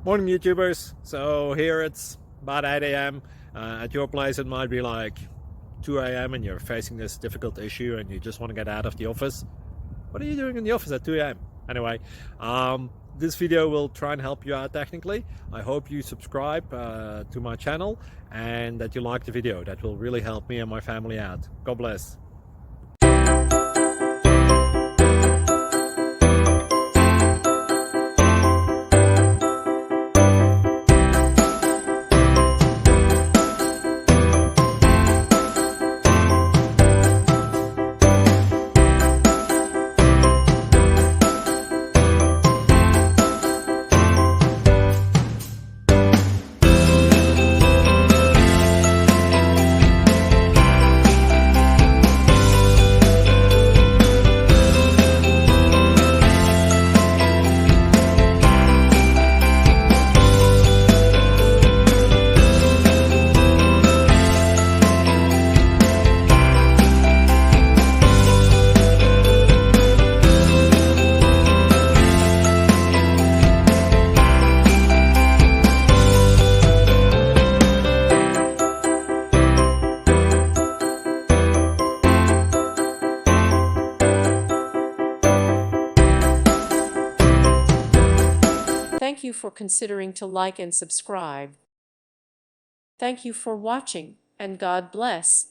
Morning, YouTubers. So here it's about 8 a.m. At your place, it might be like 2 a.m. and you're facing this difficult issue and you just want to get out of the office. What are you doing in the office at 2 a.m.? Anyway, this video will try and help you out technically. I hope you subscribe to my channel and that you like the video. That will really help me and my family out. God bless. Thank you for considering to like and subscribe. Thank you for watching, and God bless.